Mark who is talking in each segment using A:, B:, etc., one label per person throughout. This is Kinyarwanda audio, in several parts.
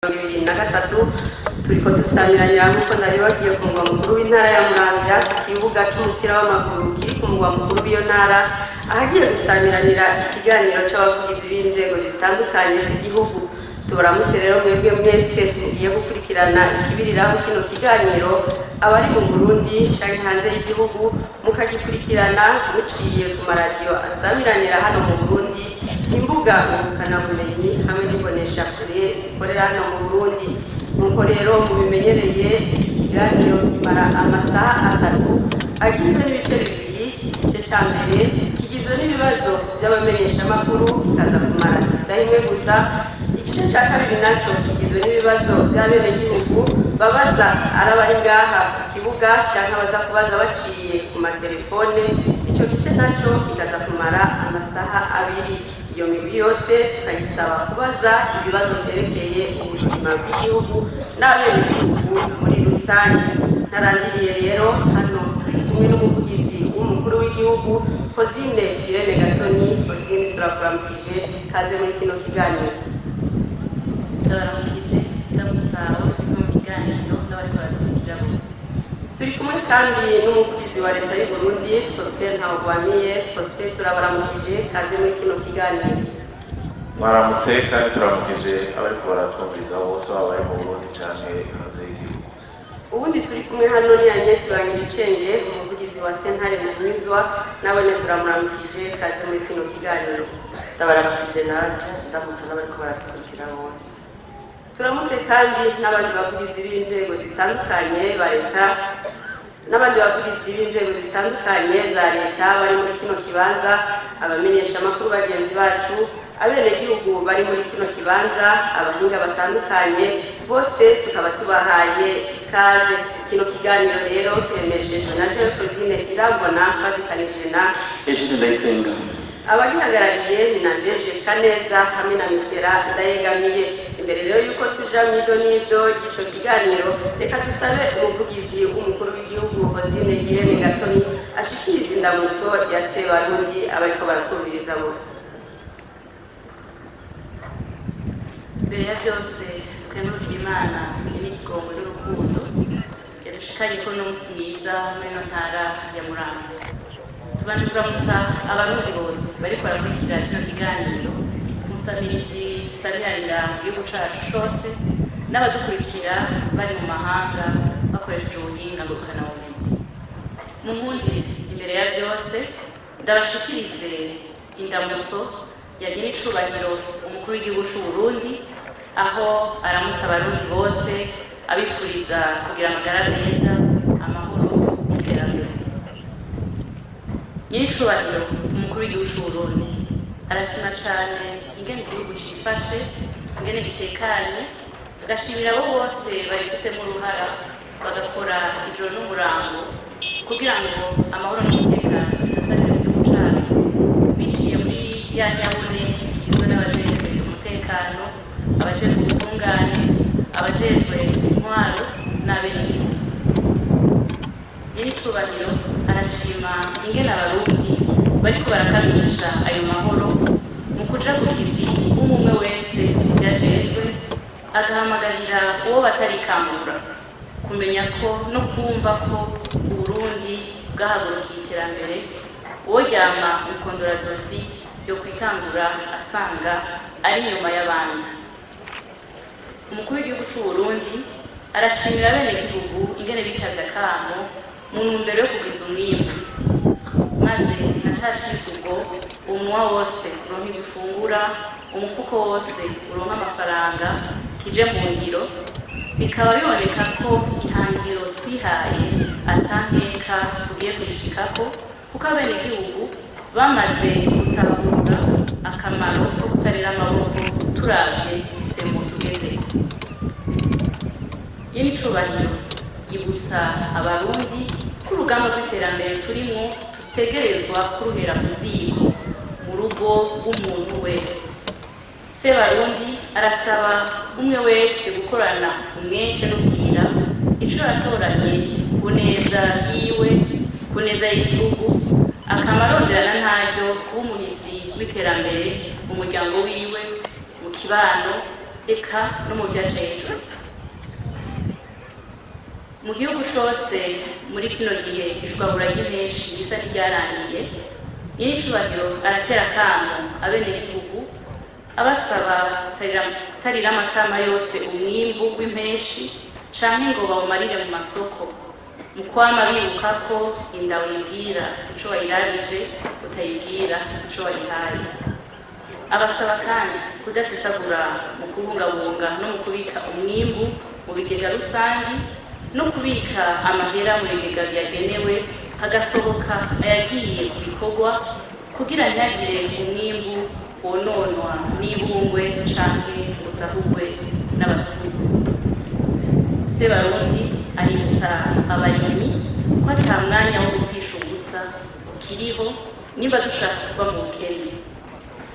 A: 2023 turiko dusamiranya nkuko nabibagiye ku mugwa mukuru w'intara ya Muramvya ku kibuga c'umupira w'amaguru kiri ku mugwa mukuru w'iyo ntara ahagiye gusamiranira ikiganiro c'abavugizi b'inzego zitandukanye z'igihugu. Tubaramutse rero mwebwe mwese tugiye gukurikirana ikibiriraho kino kiganiro abari mu Burundi canke hanze y'igihugu mukagikurikirana muciye ku maradiyo asamiranira hano mu Burundi, imbuga ngurukanabumenyi hamwe n'imbonesha kure zikorera hano mu Burundi. Nuko rero mubimenyereye ikiganiro kimara amasaha 3 agizwe n'ibice bibiri. Igice ca mbere kigizwe n'ibibazo by'abamenyeshamakuru kikaza kumara isaha imwe gusa. Igice ca kabiri naco kigizwe n'ibibazo by'abenegihugu babaza arabari ngaha ku kibuga canke abaza kubaza baciye ku matelefone. Ico gice naco kikaza kumara amasaha 2. Iyo migwi yose tukayisaba kubaza ibibazo vyerekeye ubuzima bw'igihugu n'abenegihugu muri rusange. Narangiriye rero hano turi kumwe n'umuvugizi w'umukuru w'igihugu Fosine Irene Gatoni. Fosine, turakuramukije, kaze muri kino kiganiro.
B: Turaramukije ndamusaba turi mu kiganiro n'abari barakurikira bose.
A: Turi kumwe kandi n'umuvugizi wa leta y'u Burundi Prosper Ntawugwamiye. Prosper, turabaramukije, kaze muri kino kiganiro.
C: Mwaramutse kandi turamukije abari baratwumviriza bose babaye mu Burundi canke hanze y'igihugu.
A: Ubundi turi kumwe hano ni Agnes Bangiricenge, umuvugizi wa Sentare Muhimizwa, nawe ne turamuramukije, kaze muri kino kiganiro.
D: Ndabaramukije nanje ndamutse n'abari barakurikira bose.
A: Turamutse kandi n'abandi bavugizi b'inzego zitandukanye ba leta n'abandi bavugizi b'inzego zitandukanye za leta bari muri kino kibanza, abamenyeshamakuru bagenzi bacu, abenegihugu bari muri kino kibanza, abahinga batandukanye, bose tukaba tubahaye ikaze. Kino kiganiro rero kiremeshejwe na Jean Claudine Irambona fatikanije na
D: Ejide Ndayisenga.
A: Abagihagarariye ni Nandeje Kaneza hamwe na Mitera Ndayegamiye. Imbere rero yuko tuja mw'idonido ry'ico kiganiro, reka dusabe umuvugizi w'umukuru w'igihugu Fosine Irene Gatoni ashikiriza indamutso ya Sebarundi abariko baratwumviriza bose.
B: Mbere ya byose twemera Imana n'ikigongo n'urukundo yadushikanye ko n'umunsi mwiza muri ino ntara ya Muramvya. Tubanje kuramutsa abarundi bose bariko barakurikira kino kiganiro, musamirizi zisabiranira igihugu cacu cose n'abadukurikira bari mu mahanga bakoresheje ubuhinga ngurukanabumenyi. Mu nkundi imbere ya byose ndabashikirize indamutso yagira icubahiro umukuru w'igihugu c'u Burundi, aho aramutsa abarundi bose abipfuriza kugira amagara meza, amahoro n'iterambere. Nyiricubahiro umukuru w'igihugu c'u Burundi arashima cane ingene igihugu cifashe, ingene gitekanye, agashimira abo bose babifisemo uruhara bagakora ijoro n'umurango kugira ngo amahoro n'umutekano bisasagire mu gihugu cacu, biciye muri ya nyabune igizwe n'abajejwe umutekano, abajejwe ubutungane, abajejwe intwaro n'abenegihugu. Nyiricubahiro arashima ingene abarundi bariko barakamisha ayo mahoro mu kuja ku kivi umwe wese yajejwe, agahamagarira uwo batarikangura kumenya ko no kumva ko Uburundi bwahagurukiye iterambere, uwo ryama mukondorazosi yo kwikangura asanga ari inyuma y'abandi. Umukuru w'igihugu c'u Burundi arashimira abenegihugu ingene bitavye akamo mu ntumbero yo kugwiza umwimbu, maze nacashize ubwo umunwa wose uronka ivyo ufungura, umufuko wose uronka amafaranga, kije mu ngiro. Bikaba biboneka ko ihangiro twihaye atankeka tugiye kurishikako, kuko abenegihugu bamaze gutahura akamaro ko kutarera amaboko turavye isemo tugezeko. Nyiricubahiro yibutsa abarundi ko urugamba rw'iterambere turimwo tutegerezwa kuruhera ku ziko mu rugo rw'umuntu wese. Sebarundi arasaba umwe wese gukorana umwete no kugira ico yatoranye ku neza yiwe, ku neza y'igihugu, akamaronderana ntaryo kuba umuhizi w'iterambere mu muryango wiwe, mu kibano, eka no mu vyajejwe. Mu gihugu cose muri kino gihe ishwabura ry'impeshi risa n'iryarangiye, nyir'icubahiro aratera akamo abenegihugu abasaba kutarira amatama yose umwimbu w'impeshi canke ngo bawumarire mu masoko, mu kwama bibuka ko inda wibwira ico wayirarije utayibwira ico wayihaye. Abasaba kandi kudasesagura mu kubungabunga no mu kubika umwimbu mu bigega rusangi no kubika amahera mu bigega byagenewe hagasohoka ayagiye ku bikorwa kugira ntihagire umwimbu wononwa n'ibungwe canke usahurwe n'abasuku. Sebarundi aributsa abarimyi ko ata mwanya wo gupfisha ubusa kiriho nimba dushaka kuva mu bukene.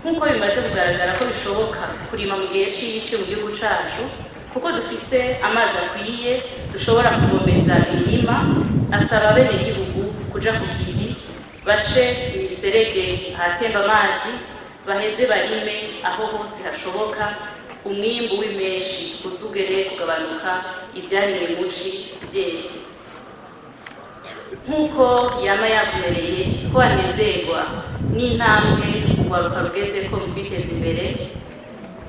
B: Nk'uko bimaze kugaragara ko bishoboka kurima mu gihe c'ici mu gihugu cacu kuko dufise amazi akwiye dushobora kuvomeza imirima, asaba abenegihugu kuja ku kivi bace imiserege ahatemba amazi baheze barime aho hose hashoboka umwimbu w'impeshi uzugere kugabanuka ivyarire muci vyeze. Nk'uko yama yavumereye ko anezerwa n'intambwe urwaruka rugezeko mu kwiteza imbere,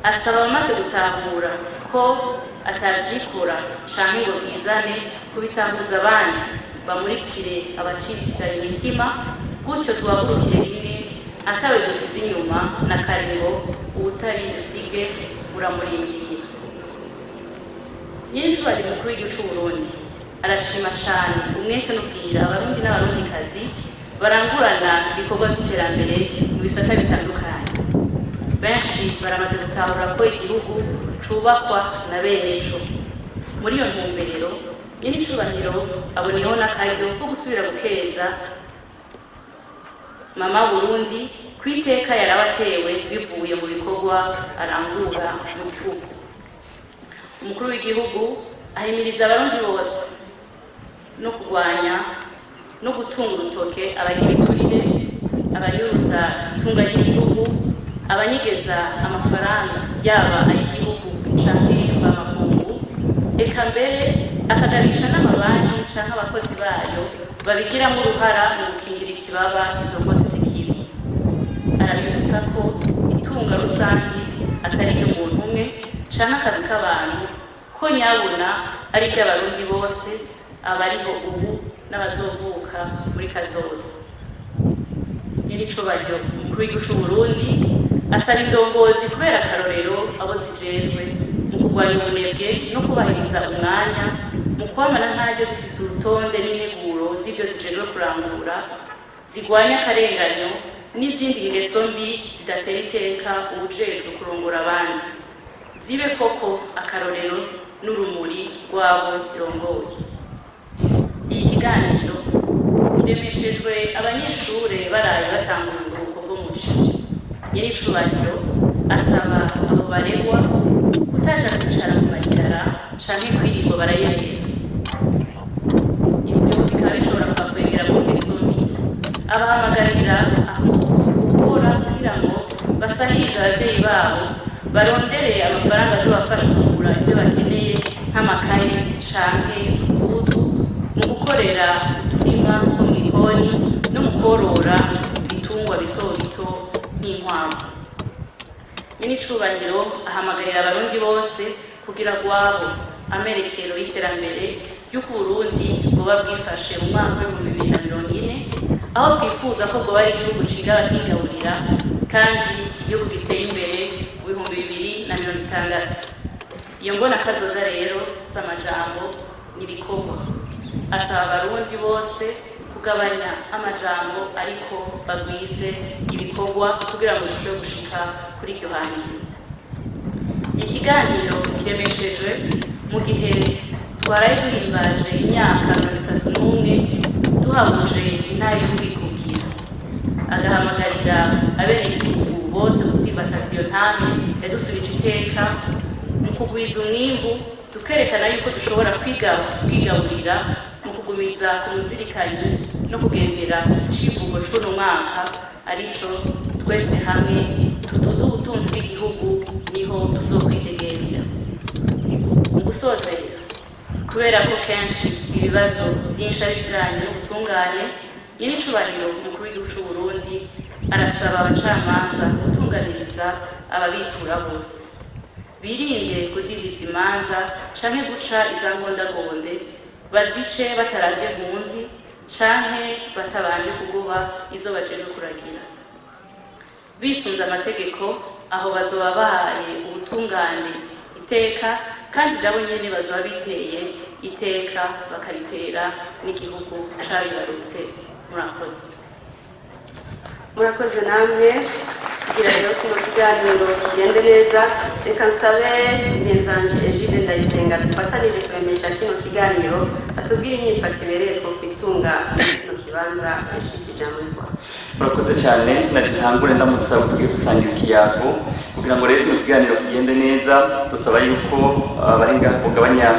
B: asaba abamaze gutahura ko atavyikora canke ngo vyizane kubitahuza abandi bamurikire abacishitara imitima, gutyo tubahurukire rimwe atawe dusize inyuma na kariho ubutari busige buramurindiye. Nyir'icubahiro mukuru w'igihugu c'Uburundi arashima cane umwete n'ubwira abarundi n'abarundikazi barangurana ibikorwa by'iterambere mu bisata bitandukanye. Benshi baramaze gutahura ko igihugu cubakwa na beneco. Muri iyo ntumbero nyir'icubahiro aboneyeho n'akaryo ko gusubira gukeza mama Burundi kwiteka yarabatewe bivuye mu bikorwa arangura mu gihugu. Umukuru w'igihugu ahimiriza abarundi bose no kurwanya no gutunga urutoke abagira iturire, abanyuruza itunga ry'igihugu, abanyigeza amafaranga yaba ay'igihugu canke y'amakungu, eka mbere akagabisha n'amabanki canke abakozi bayo babigiramo uruhara mu gukingira ikibaba izo nkozi z'ikibi. Arabibutsa ko itunga rusangi atari iry'umuntu umwe canke akazi k'abantu, ko nyabuna ari iry'abarundi bose, abariho ubu n'abazovuka muri kazoza. Nyir'icubahiro umukuru w'igihugu c'Uburundi asaba indongozi kubera akarorero abo zijejwe mu kurwanya ubunebwe no kubahiriza umwanya, mu kwamana ntaryo zifise urutonde n'integuro z'ivyo zijejwe kurangura, zigwanya akarenganyo n'izindi ngeso mbi zidatera iteka ubujejwe kurongora abandi, zibe koko akarorero n'urumuri rwabo zirongoye. Iyi kiganiro kiremeshejwe abanyeshure baraye batangura uburuhuko bwo muci. Nyir'icubahiro asaba abo baregwa kutaja kwicara ku marigara canke kwirirwa barayerera. Ivyo bikaba bishobora kubakwegera mu ngeso mbi. Abahamagarira aho gukora kugira ngo basahirize abavyeyi babo barondere amafaranga azobafasha kugura ivyo bakeneye nk'amakaye canke impuzu, mu gukorera uturima two mu gikoni no mu kworora ibitungwa bito bito nk'inkwavu. Nyir'icubahiro ahamagarira abarundi bose kugira gwabo amerekero y'iterambere y'uko Uburundi bwoba bwifashe mu mwaka w'2040, aho twifuza ko bwoba ari igihugu ciga bakigaburira kandi igihugu giteye imbere mu 2060. Iyo ngona kazoza rero si amajambo n'ibikorwa. Asaba abarundi bose kugabanya amajambo ariko bagwize ibikorwa kugira ngo dushobore gushika kuri iryo hangiro. Ikiganiro kiremeshejwe mu gihe twaraye duhimbaje imyaka 31 duhabuje intara yo kwikukira. Agahamagarira abenegihugu bose gusimbataza iyo ntambwe yadusubije iteka mu kugwiza umwimbu, tukerekana yuko dushobora kwigaburira mu kugumiza ku muzirikanyi no kugendera icivugo c'uno mwaka arico twese hamwe tuduze ubutunzi bw'igihugu niho tuzokwidegemvya. Mu gusozera, kubera ko kenshi ibibazo byinshi ari bijyanye n'ubutungane, nyir'icubahiro umukuru w'igihugu cy'u Burundi arasaba abacamanza gutunganiriza ababitura bose, birinde kudindiza imanza canke guca izangondagonde, bazice bataravye mpunzi canke batabanje kuguba izo bajeje kuragira. Bisunze amategeko, aho bazoba bahaye ubutungane iteka, kandi nabo nyene bazoba biteye iteka bakaritera n'igihugu cabibarutse. Murakoze namwe kugira rero kino kiganiro kigende neza. Reka nsabe Nyenzanje Egide Ndayisenga dufatanije kuremesha kino kiganiro, atubwire inyifato ibereye two kwisunga kino kibanza yashikije amurwa.
E: Murakoze cyane, ntangure ndamutsa utugiye gusangira ikiyago kugira ngo rero kino kiganiro kigende neza. Dusaba yuko abahinga kugabanya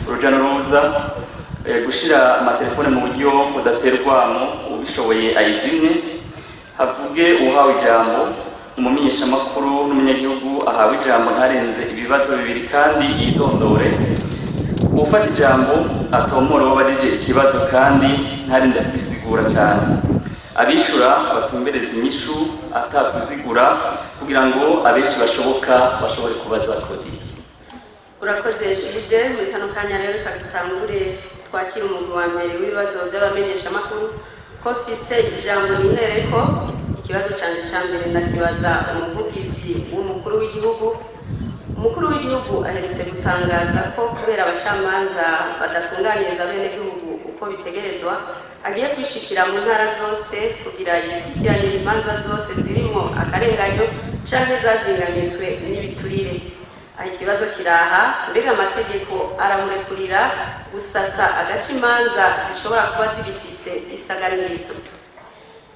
E: uruja n'uruza, gushira amatelefone mu buryo budaterwamo, ubishoboye ayizimye, havuge uhawe ijambo. Umumenyeshamakuru n'umunyagihugu ahawe ijambo ntarenze ibibazo bibiri kandi yidondore. Ufata ijambo atomora uwo bajije ikibazo kandi ntarinde kubisigura cyane. Abishura abatumbereza inyishu atakuzigura kugira ngo abenshi bashoboka bashobore kubaza kodi.
A: Urakoze Egide. Muri kano kanya rero kakitangure twakira umuntu wa mbere w'ibibazo by'abamenyeshamakuru. Ko fise ijambo nihereko, ikibazo canje ca mbere ndakibaza umuvugizi w'umukuru w'igihugu. Umukuru w'igihugu aherutse gutangaza ko kubera abacamanza badatunganiriza bene gihugu uko bitegerezwa, agiye kwishikira mu ntara zose kugira yikurikirane imanza zose zirimo akarenganyo canke zazinganizwe n'ibiturire. Aho ikibazo kiraha, mbega amategeko aramurekurira gusasa agace imanza zishobora kuba zigifise isaganirizo?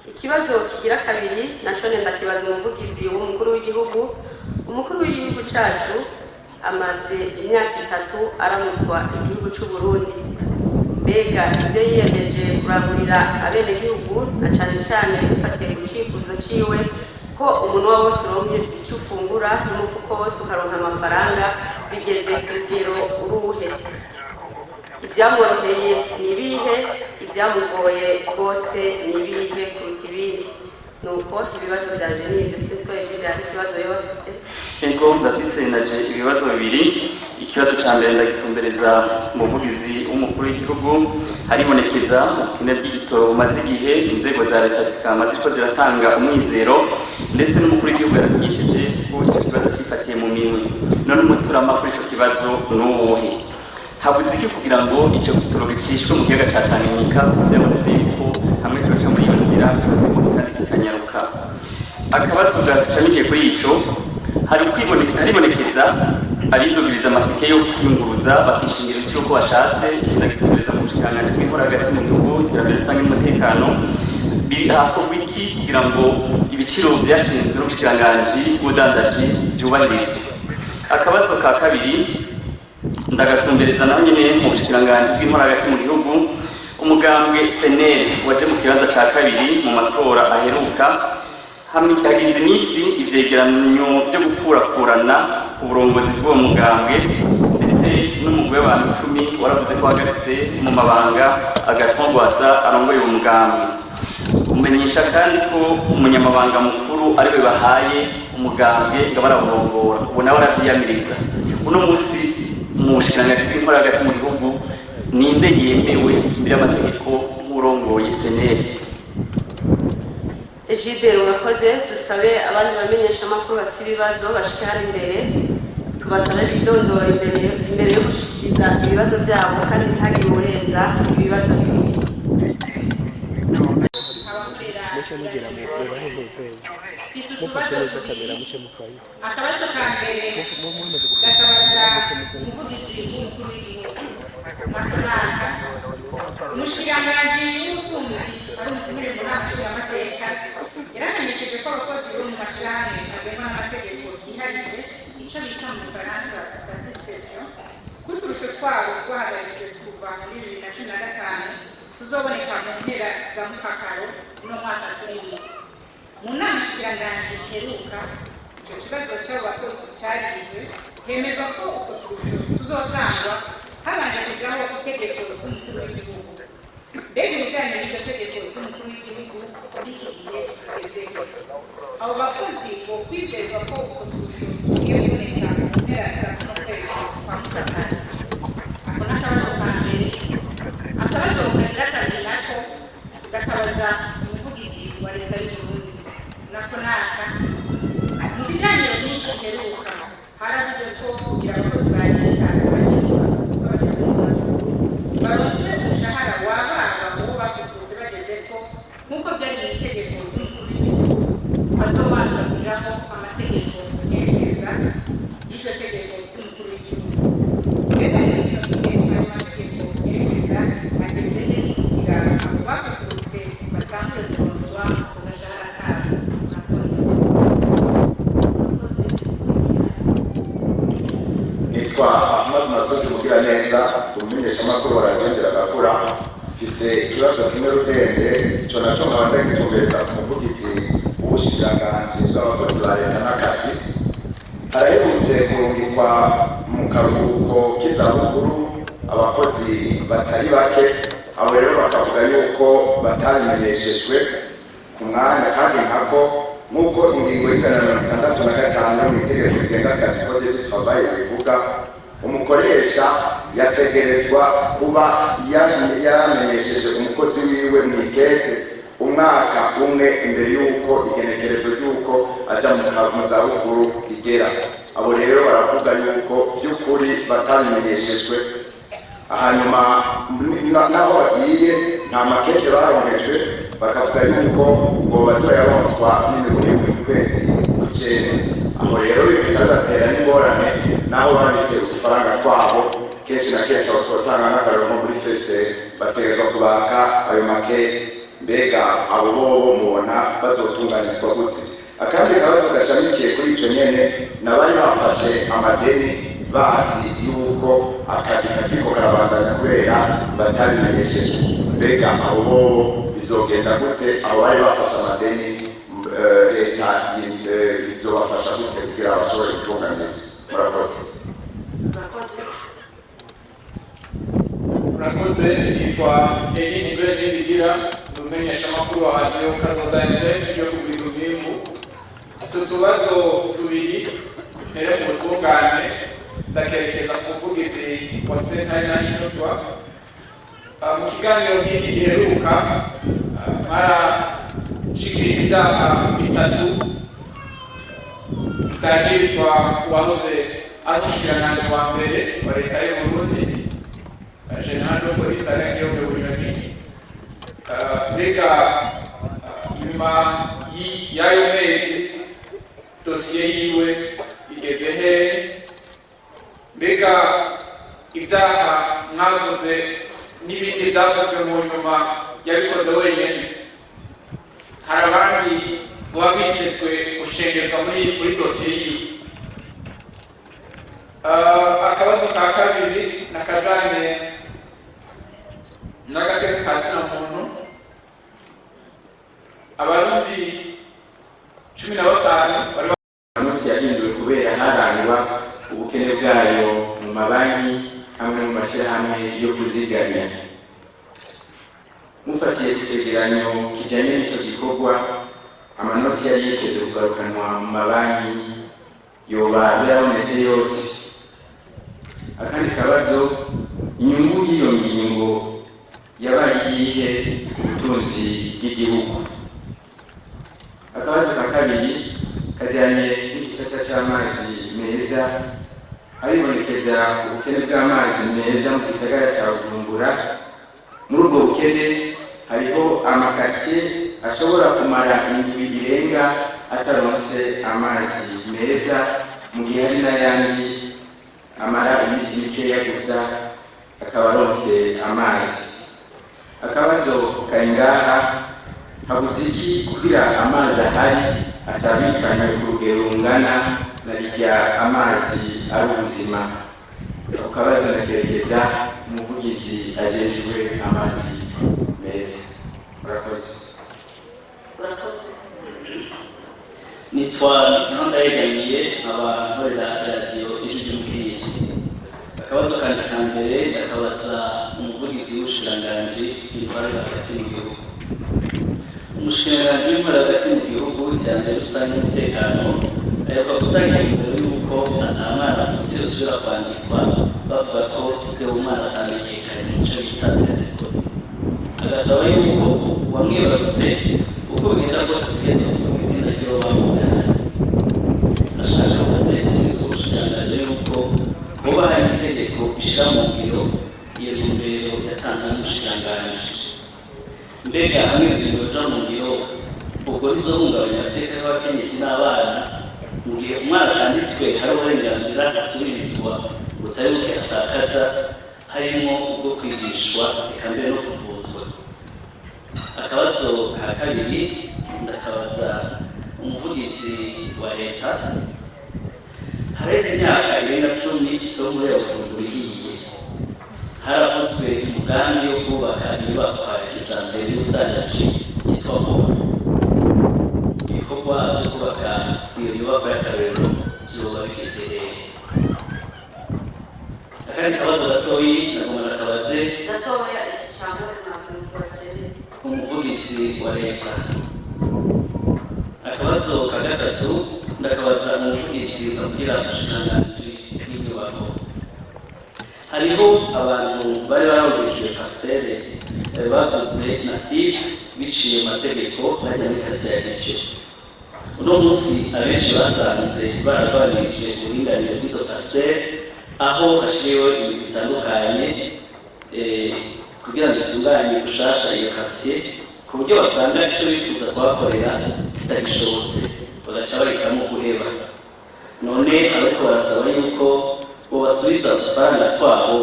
A: Ikibazo kigira kabiri naco ndakibaza umuvugizi w'umukuru w'igihugu. Umukuru w'igihugu cacu amaze imyaka 3 aramutswa igihugu cy'u Burundi. Mbega ibyo yiyemeje kurangurira abenegihugu, na cane cane dufatiye ku cifuzo ciwe ko umuntu wose uronke icyo ufungura n'umufuko wose ukaronka amafaranga, bigeze ku rugero uruhe? Ibyamworoheye ni ibihe? Ibyamugoye rwose ni ibihe kuruta ibindi? Nuko ibibazo byaje n'ibyo sinzi ko Egide hari ikibazo yo bafise.
E: Ego ndafise naje ibibazo bibiri. Ikibazo cya mbere ndagitumbereza umuvugizi w'umukuru w'igihugu. Haribonekeza ubukene bw'igitoro bumaze igihe, inzego za leta zikaba ziriko ziratanga umwizero, ndetse n'umukuru w'igihugu yarabigishije ko icyo kibazo cyifatiye mu minwe. None umuturama kuri icyo kibazo n'uwuhe? Habuze iki kugira ngo icyo gitoro gicishwe mu kiyaga ca Tanganyika, byavutse yuko hamwe coca muri iyo nzira cyose kandi kikanyaruka? Akabazo gacamikiye kuri ico, haribonekeza abidugiriza amatike yo kwiyunguruza bakishingira icyo uko bashatse. Ndagitumbereza mu bushikiranganji bw'inkora hagati mu gihugu, iterambere rusange n'umutekano. Hakorwa iki kugira ngo ibiciro byashinzwe n'ubushikiranganji bw'ubudandaji byubahirizwe? Akabazo ka kabiri ndagatumbereza naho nyine mu bushikiranganji bw'inkora hagati mu gihugu. Umugambwe SNL waje mu kibanza ca kabiri mu matora aheruka, hagize iminsi ivyegeranyo byo gukurakurana uburongozi bw'uwo mugambwe, ndetse n'umugwi w'abantu 10 waravuze ko hagaritse mu mabanga Agathon Rwasa arongoye uwo mugambwe. Umenyesha kandi ko umunyamabanga mukuru ariwe bahaye umugambwe ngo barawurongora, ubu nawe aravyiyamiriza. Uno munsi mu bushikiranganji bw'inkora hagati mu gihugu, ninde yemewe imbere y'amategeko nk'urongoye SNL?
A: Egide, urakoze. Dusabe abandi bamenyeshamakuru bafite ibibazo bashike hari imbere, tubasabe bidondora imbere yo gushikiriza ibibazo byabo, kandi ntihagire urenza ibibazo bibiri.
F: Akabazo ka mbere gatabaza umuvugizi w'umukuru w'igihugu. Umushikiranganji w'ubutunzi ari umutumire mu nama nshingamateka yaramenyesheje ko abakozi bo mu mashyirahamwe bagengwa n'amategeko yihariye, icyo bita mu Bufaransa statisticien, ko uturusho twabo twahagaritswe kuva muri 2015 tuzoboneka mu mpera za mukakaro uno mwaka turimo. Mu nama nshingamateka iheruka, icyo kibazo cy'abakozi cyarize hemezwa ko uko turusho tuzotangwa habanje kujyaho itegeko ry'umukuru w'igihugu. Mbega ibijyanye n'iryo tegeko ry'umukuru w'igihugu n'iki gihe tugezeho, abo bakozi bo kwizezwa ko uko turusho iyo biboneka mu mpera za kuno kwezi kwa Mutarama. Ako ni akabazo ka mbere. Akabazo kagira kabiri nako gakabaza umuvugizi wa leta y'u Burundi, nako naka mu biganiro byinshi biheruka haravuze ko kugira abakozi ba leta baronswe umushahara wababa uwo bakuvuze bageze ko nk'uko byari mu itegeko ry'umukuru w'igihugu bazobanza kujaho amategeko yerekeza y'iryo tegeko ry'umukuru w'igihugu. Mbega n'iryo tegeko ayo mategeko yerekeza ageze he kugira abo bakuvuze batangure kuronswa ku gashahara kabo?
G: Nitwa Ahmad Masozi Mugiraneza, umumenyeshamakuru wa radiyo Nderagakura. Mfise ikibazo kimwe rudende, ico naco nkaba ndagitumbereza ku muvugizi w'ubushikiranganji bw'abakozi ba leta n'akazi. Haraherutse kurungikwa mu karuhuko k'izabukuru abakozi batari bake, abo rero bakavuga yuko batabimenyeshejwe ku mwanya, kandi nkako nk'uko ingingo y'65 mu itegeko rigenga akazi code du travail bivuga, umukoresha yategerezwa kuba yaramenyesheje umukozi wiwe mu ikete umwaka umwe imbere y'uko igenekerezo ry'uko aja mu zabukuru rigera. Abo rero baravuga yuko by'ukuri batabimenyeshejwe, hanyuma naho bagiye nta makete baronkejwe, bakavuga yuko ngo bazoyaronswa n'imiburiburi ku kwezi kw'icenda. Aho rero bikabatera n'ingorane, naho babitse udufaranga twabo kenshi na kenshi bakotanga n'akarero nko muri feste bategerezwa kubaka ayo makete. Mbega abo bobo mubona bazotunganizwa gute? Akandi kabazo gashamikiye kuri ico nyene, nabari bafashe amadeni bazi yuko akazi kakiko karabandanya kubera batabimenyesheje. Mbega abo bobo bizogenda gute? Abo bari bafashe amadeni leta izobafasha gute kugira bashobore gutunganizwa? Murakoze.
H: Murakoze. Nitwa Edi Nibere Nibigira, umumenyeshamakuru wa radiyo Kazoza FM yo kugwiza umwimbu. Utwo tubazo tubiri mbere mu butungane ndakerekeza ku muvugizi wa sentare na Nyinotwa. Mu kiganiro nk'iki giheruka mwarashikirije ibyaha bitatu byagirizwa uwahoze ari umushikiranganji wa mbere wa leta y'u Burundi, General de Police Alain Bunyoni. Mbega nyuma y'ayo mezi dosiye yiwe igeze he? Mbega ibyaha mwakoze n'ibindi byakozwe mu nyuma yabikoze wenyine? Hari abandi baba bitezwe gushengezwa muri dosiye yiwe? Akabazo ka kabiri nakajanye n'agateka ka kina muntu. Abarundi 15 bari
I: amanoti yahinduwe kubera harangwa ubukene bwayo mu mabanki hamwe mu mashyirahamwe yo kuzigamira. Mufatiye ku cegeranyo kijanye n'ico gikorwa, amanoti yari yiteze kugarukanwa mu mabanki yoba yarabonetse yose. Akandi kabazo, inyungu y'iyo ngingo yabaye iyihe ku butunzi bw'igihugu? Akabazo ka kabiri kajyanye n'igisata cy'amazi meza. Haribonekeza ubukene bw'amazi meza mu gisagara cya Bujumbura. Muri ubwo bukene hariho amakaritsiye ashobora kumara indwi irenga ataronse amazi meza, mu gihe hari n'ayandi amara iminsi mikeya gusa akaba aronse amazi. Akabazo kari ngaha, habuze iki kugira amazi ahari asabikanye ku rugero rungana na rya amazi ari ubuzima? Ako kabazo ndakerekeza umuvugizi ajejwe amazi meza. Murakoze.
J: nitwa Mikino yegamiye abakorera radiyo ijwi ry'umukenyezi. Akabazo kanje ka mbere ndakabaza umuvugizi w'ubushikiranganji bw'intwaro hagati mu gihugu. Umushikiranganji w'intwaro hagati mu gihugu iterambere rusange n'umutekano aheruka gutanga imbere y'uko atamwana utizosubira kwandikwa bavuga ko se w'umwana atamenyekanye ico bita terefone. Agasaba yuko wamwibarutse uko bigenda kose tugenda izina ry'uwo bamujyana. Ashaka kubatekereza ubushikiranganji yuko hoba hari itegeko ishira mu ngiro iyo ntumbero yatanzwe n'umushikiranganji. Mbega hamwe ibintu bija mu ngiro ubwo ntizohungabanya amateka y'abakenyezi n'abana mu gihe umwana atanditswe hari uburenganzira asubirizwa butari buke atakaza harimo ubwo kwigishwa eka mbere no kuvuzwa. Akabazo ka kabiri ndakabaza umuvugizi wa leta. Hareze imyaka 10 isomo ya Bujumbura ihiye, haravuzwe umugambi wo kubaka inyubakwa y'iterambere y'ubudandaji yitwa Mora. Ibikorwa byo kubaka iyo nyubakwa y'akarorero vyoba bigeze hehe? Akandi kabazo gatoyi nagomba ndakabaze umuvugizi wa leta. Akabazo ka gatatu ndakabaza umuvugizi kugira umushikiranganji w'inyubako. Hariho abantu bari barabujijwe pasere baguze nasibe biciye mu mategeko bajya muri karitsiye ya Gisyo. Uno munsi abenshi basanze bararwanirije uburinganire bw'izo pasere aho hashiriweho ibintu bitandukanye kugira ngo itunganye gushasha iyo karitsiye ku buryo basanga icyo bifuza kuhakorera kitagishobotse bagaca bahitamo guheba. None ariko barasaba yuko bobasubiza udufaranga twabo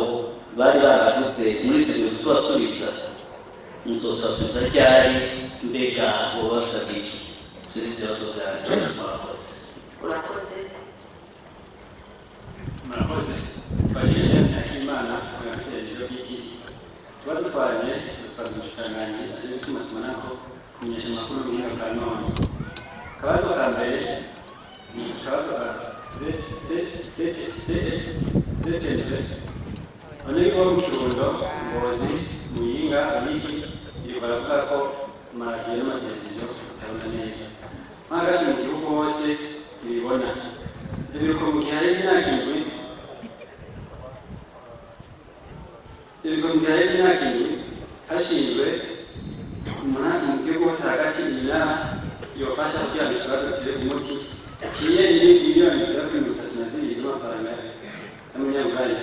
J: bari baragutse muri ibyo bintu tubasubiza. Muzobasubiza ryari? Mbega bobasabye iki? Ibyo ni ibibazo byanje.
D: Urakoze.
I: Murakoze. Twagirije Imana kubitekerezo by'iki tuba dutwaranye twaje umushikiranganji aje gutumatumanaho kumenyesha amakuru y'ubuhinga bwa none. Akabazo ka mbere ni akabazo ka CTV abanyagihugu bo mu Kirundo, Ngozi, Muyinga, Ruyigi baravuga ko amaradiyo n'amateleviziyo bitabona neza. Hagati mu gihugu hose bibona. Ibyo biruko mu gihe hareze imyaka indwi hashinzwe umunani mu gihugu hose hagati y'imyaka yofasha kugira ngo ikibazo kire ku muti kiye miliyoni 32 z'amafaranga y'amanyarwanda.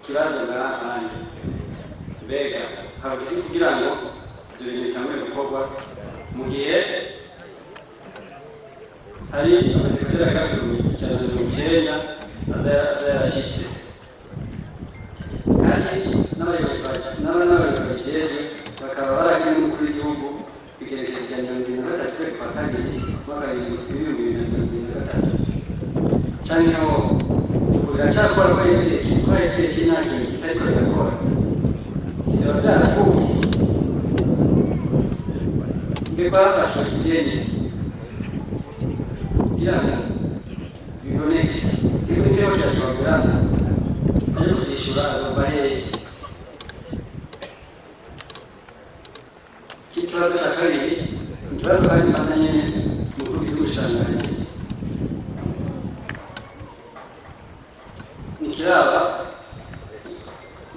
I: Ikibazo ngahandi mbega habuze kugira ngo ibyo bintu bitangure gukorwa mu gihe hari abadepite cyane mu cyenda azayashyitse kandi n'abayobozi bakaba baragiye n'umukuru w'igihugu bigerekereza rya 2023 kwa kabiri mwaka 2023 cyane aho biracyakora ko yagiye cy'imyaka ariko birakora biba byarapfuye mbega bafashwe ideni kugira ngo biboneke ibyo byose twabwira aje kwishyura azova hehe. Ikibazo cya kabiri ikibazo hari mazanye mukuru w'ubushikiranganji nikiraba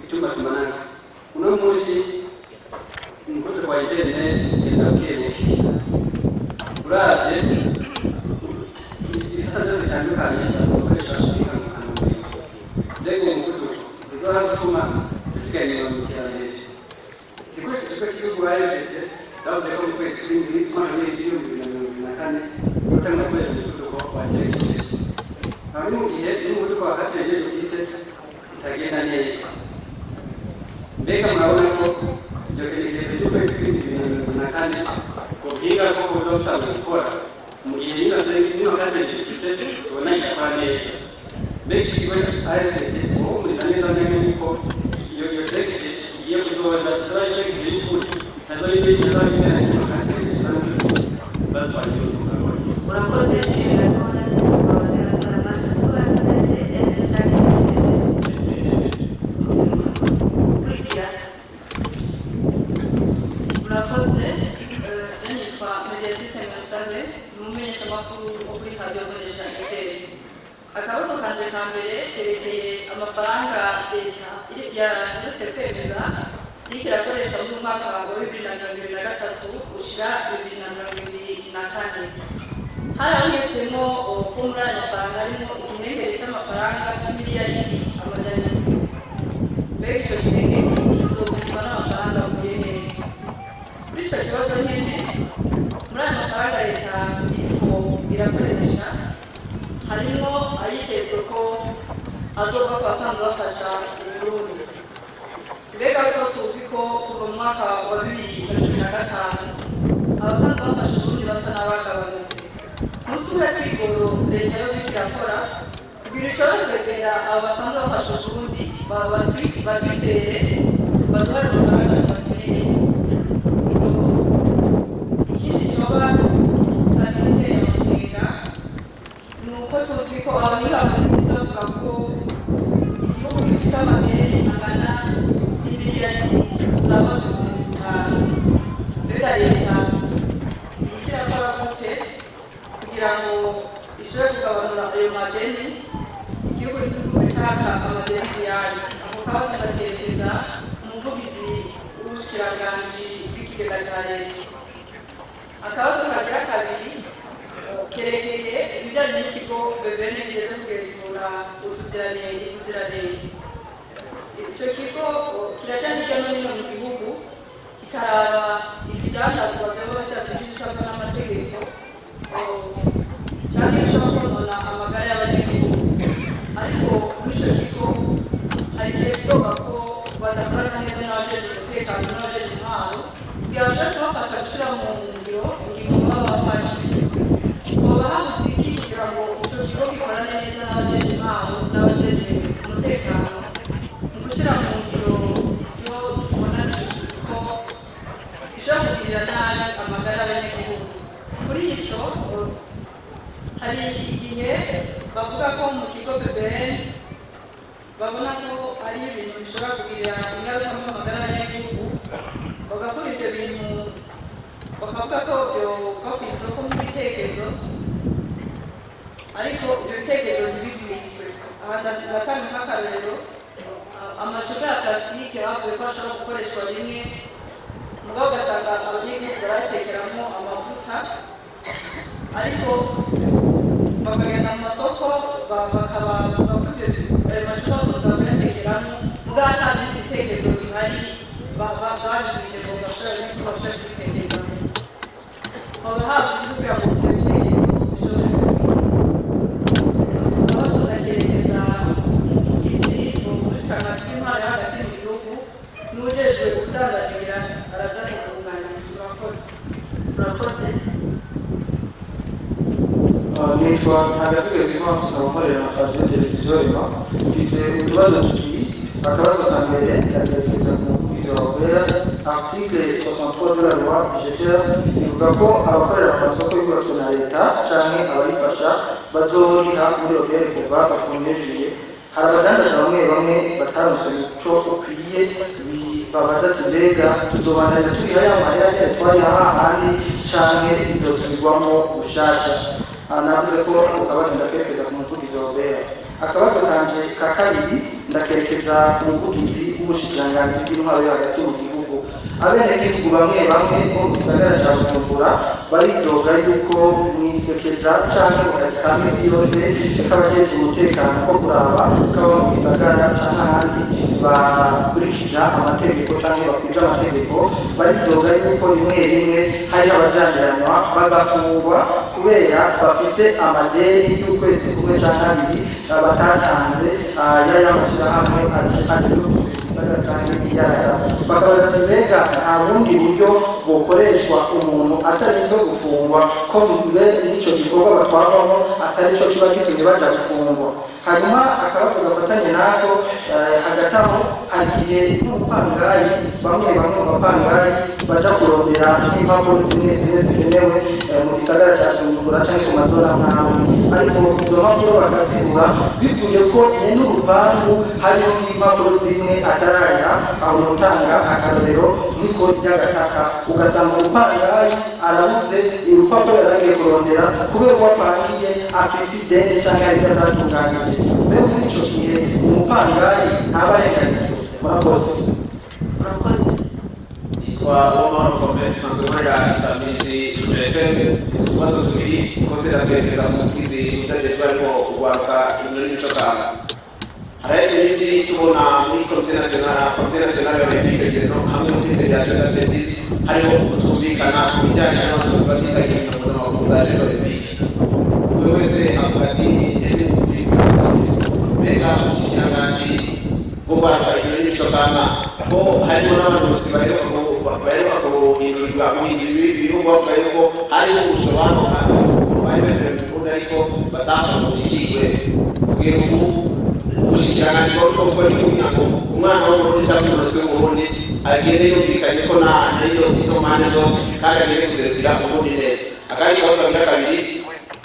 I: itumatumanaho. Uno munsi umuvuduko wa interineti ugenda ukebuke uravye ibisaza bitandukanye bakoresha mbega umuvuduko uzoha gutuma dusigaye mu iterambere. Ikigo cy'igihugu RSS bavuze ko mu kwezi kw'indwi mwaka w'2024 gutanga gukoresha umuvuduko wa 7G. Aho mu gihe n'umuvuduko wa 4G dufise utagenda neza. Mbega murabona ko ibyo byerekezo by'ukwezi kw'indwi 2024 ko byiga ko kuzotanga gukora mu gihe niba 4G dufise tubona ikora neza. Mbega ikigo RSS ubu muri neza yuko iyo 7G igiye kuzoza turaje kuri kuri tazo y'ibyo bazimena kandi batwaye
A: amafaranga leta yaretse kwemeza iriko irakoresha mu mwaka wa 2023 gushira 2024 harabonetsemo ko muri aya mafaranga harimo ikinengere cy'amafaranga cy'imiliyaridi amajana mbega icyo kinengere kizogurwa n'amafaranga avuye hehe kuri icyo kibazo nyine muri aya mafaranga leta iriko irakoresha harimo ayitezwe ko azova ku basanzwe bafasha Uburundi mbega ko tuzi ko kuva mu mwaka wa 2015 abasanzwe bafasha Uburundi basa n'abagabanutse n'utuhe twigoro leta yo irakora kugira ishobore kwegera abo basanzwe bafasha Uburundi batwitere baduhare amafaranga bakeneye ikindi cyoba saniteye amakenga ni uko tuzi ko abanyuramo bavuga ko igihugu gifite amabere angana n'imiliyaridi zaba mbega leta iriko irakora gute kugira ngo ishobore kugabanura ayo madeni igihugu gifite cyaka amadeni yayo mukaba tugatekereza umuvugizi w'ubushikiranganji bw'ikigega cya leta akabazo kagira kabiri kerekeye ibijyanye n'ikigo BBN kigeze kugenzura ubuziranenge icyo kigo kiracyari hirya no hino mu gihugu kikaraba ibidandazwa byaba bidatujije n'amategeko cyane bishobora konona amagara y'abanyagihugu ariko muri icyo kigo hari igihe bidoga ko badakorana neza n'abajejwe umutekano n'abajejwe intwaro kugira ngo bashobore kubafasha gushyira mu ngiro ingingo baba bafashe baba habuze iki kugira ngo icyo kigo gikorane neza n'abajejwe intwaro n'abajejwe umutekano mu gushyira mu ngiro ibyo tubona ko bishobora kugirira nabi amagara y'abanyagihugu kuri icyo hari igihe bavuga ko mu kigo BBN babona ko hari ibintu bishobora kugirira ingaruka mu magara y'abanyagihugu bagakora ibyo bintu bakavuga ko biva ku isoko nk'ibitekerezo ariko ibyo bitekerezo ntibigwitwe aha ndatanga nk'akarorero amacupa ya plastique bavuze ko ashobora gukoreshwa rimwe mugabo ugasanga abanyagihugu baratekeramo amavuta ariko bakagenda mu masoko bakaba ayo macupa gusa bakayatekeramo mugabo nta bindi bitekerezo bihari babibije ngo bashobore kubitekerezamo baba habuze kugira ngo ibyo bitekerezo bishobore abazozagerageza umuvugizi muri kanwa k'intwaro hagati mu gihugu n'ujejwe gutangagira araza kugunganya murakoze
K: nitwa ntagasigaye Clemence nkabakorera na radio televiziyo rema mfise utubazo tubiri akabazo ka mbere ndagerageza ku muvugizi wa OBR article 63 de la loi budgétaire ivuga ko abakorera mu masoko y'ububatswe na leta canke abayifasha bazoriha muri OBR kuva bakomeje hari abadandaza bamwe bamwe bataronse umuco ukwiye babaza ati mbega tuzobananya turiha ya mahera nyene twari hahandi canke izosubirwamo bushasha navuze ko akabazo ndakerekeza ku muvugizi wa OBR akabazo kanje ka kabiri ndakerekeza ku muvugizi w'ubushikiranganji bw'intwaro yo hagati mu gihugu abenegihugu bamwe bamwe bo mu gisagara ca Bujumbura baridoga yuko mwisekeza canke mu kazi ka misi yose k'abajejwe umutekano ko kuraba kaba mu gisagara canke ahandi bakurikira amategeko canke bakwija amategeko baridoga yuko rimwe rimwe hari abajandiranwa bagafungwa kubera bafise amadeni y'ukwezi kumwe canke abiri batatanze y'amashyirahamwe gisagara canke iyara bakabaza ati mbega nta bundi buryo bukoreshwa umuntu atarinze gufungwa ko mbe n'ico gikorwa batwarwamo atari cyo kiba gitumye baja gufungwa hanyuma akabazo gafatanye nako hagati aho hagiye n'ubupangayi bamwe mu bapangayi baja kurondera impapuro zimwe zikenewe mu gisagara cya Bujumbura cyangwa ku mazona nk'aho ariko izo mpapuro bakazibura bivuye ko n'urupangu hariho impapuro zimwe ataraya aho mutanga akarorero nk'ikoti ry'agataka ugasanga umupangayi arabuze urupapuro yaragiye kurondera kubera ko wapangiye afise ideni cyangwa ariko atatunganije mbere muri icyo gihe umupangayi ntabarenganijwe murakoze
L: yitwa Uwamahoro Convent Sanzomera Isamizi Rujete isubazo tubiri kose ratwerekeza mu bwizi utajejwe ariko urwaruka muri mico kama haraheze isi tubona muri komite nationale y'Olympique saison hamwe muri federation d'athlétisme hariho kutumvikana ku bijyanye n'abantu batitabira inkino mpuzamahanga za Jeux Olympiques buri wese avuga ati ndetse mbega umushikiranganji bwo urwaruka muri mico kama ko harimo n'abayobozi baheruka guhindurirwa ibihugu bavuga yuko hariho ubusobanuro bari bemerewe gukunda ariko batafashe gushyigikwe kugira ubu ubushikiranganji bwo gukora kugira ngo umwana w'umurundi cyangwa umunotsi w'umurundi agende yumvikanye ko n'iyo izo mpande zose kandi agende kuzerezera umurundi neza akandi kabazo ka kabiri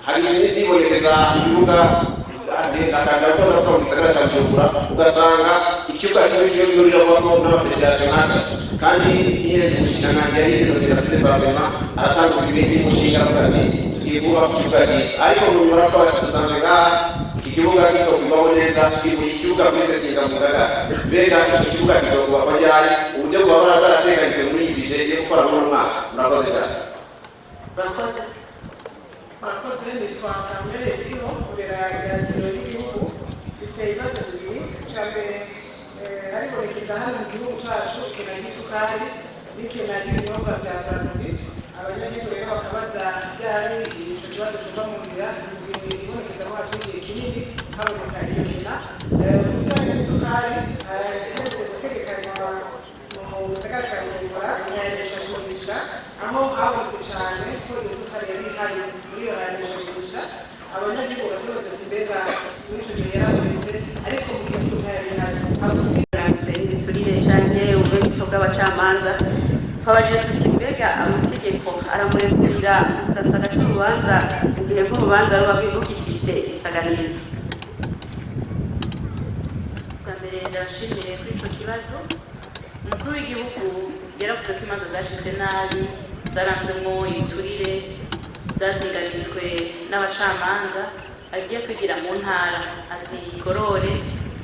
L: hari iminsi yibonekeza ibibuga akagara ko navuga mu gisagara cya Bujumbura ugasanga ikibuga kimwe cyo gihurirwamo n'amafederasiyo nk'aka kandi n'iherezo umushikiranganji yari yigeze kugera kuri departement aratanguza ibindi mushinga avuga ati tugiye kubaka ikibuga cyiza ariko mu nyuma twasanze ngaha ikibuga kitokugwamo neza buri kibuga kuri sesinga mu Ngagara mbega icyo kibuga kizokubakwa ryari uburyo bwaba bwarateganyijwe muri iyi bije yo gukora muri uno mwaka murakoze cyane
F: murakoze nitwa Kamere iriho kubera iragiro y'igihugu bise ibibazo bibiri icya mbere haribonekeza hano mu gihugu cyacu ikena ry'isukari n'ikena ry'ibinyobwa bya Bralirwa abanyagihugu rero bakabaza ryari icyo kibazo kiva mu nzira ibonekeza ko haciye igihe kinini haboneka iyo kena ibijyanye n'isukari iherutse gutegekanywa mu gisagara cya Bujumbura imenyekanisha aho habonetse cyane ko iyo sukari yari ihari muri iyo menyekanisha abanyagihugu bakibaza ati mbega muri icyo gihe yarabonetse ariko mu gihe cy'ubutayari
A: habonetse imiturire cyane ubwegito bw'abacamanza twabajije tuti mbega amategeko aramurekurira gusasa agaca urubanza mu gihe bw'urubanza ruba rugifise isaganirizo.
B: bwa mbere ndabashimiye kuri icyo kibazo umukuru w'igihugu yaravuze ko imanza zashize nabi zaranzwemo ibiturire zazinganizwe n'abacamanza agiye kwigira mu ntara ati gorore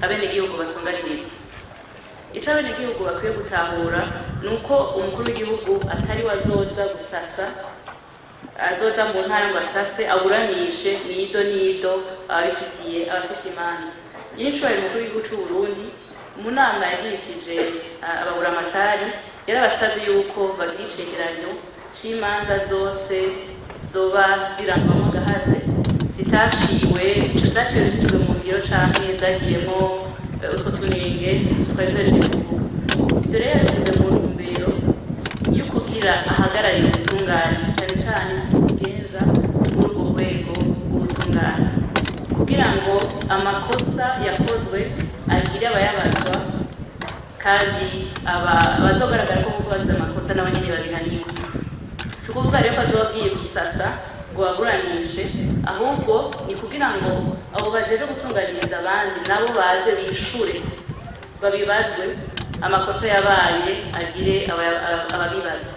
B: abenegihugu batunganirizwa. icyo abenegihugu bakwiye gutahura ni uko umukuru w'igihugu atari wazoza gusasa azoza mu ntara ngo asase aburanishe nido abafitiye abafise imanza. nyir'icubahiro umukuru w'igihugu cy'u Burundi mu nama yagishije ababuramatari yarabasabye yuko bagira icegeranyo c'imanza zose zoba zirangwamo gahaze zitaciwe zishyizwe mu ngiro canke zagiyemo utwo tunenge twari twejeje kuvuga. ivyo rero yabivuze mu ntumbero yo kugira ahagarariye ubutungane cane cane kigenza muri urwo rwego rw'ubutungane kugira ngo amakosa yakozwe agire abayabazwa kandi abazogaragara ko kuko bagize amakosa n'abanyene babihanirwa. si ukuvuga rero ko azobagiye gusasa ngo baburanishe ahubwo ni kugira ngo abo bajeje gutunganiriza abandi nabo baze bishure babibazwe amakosa yabaye agire ababibazwa.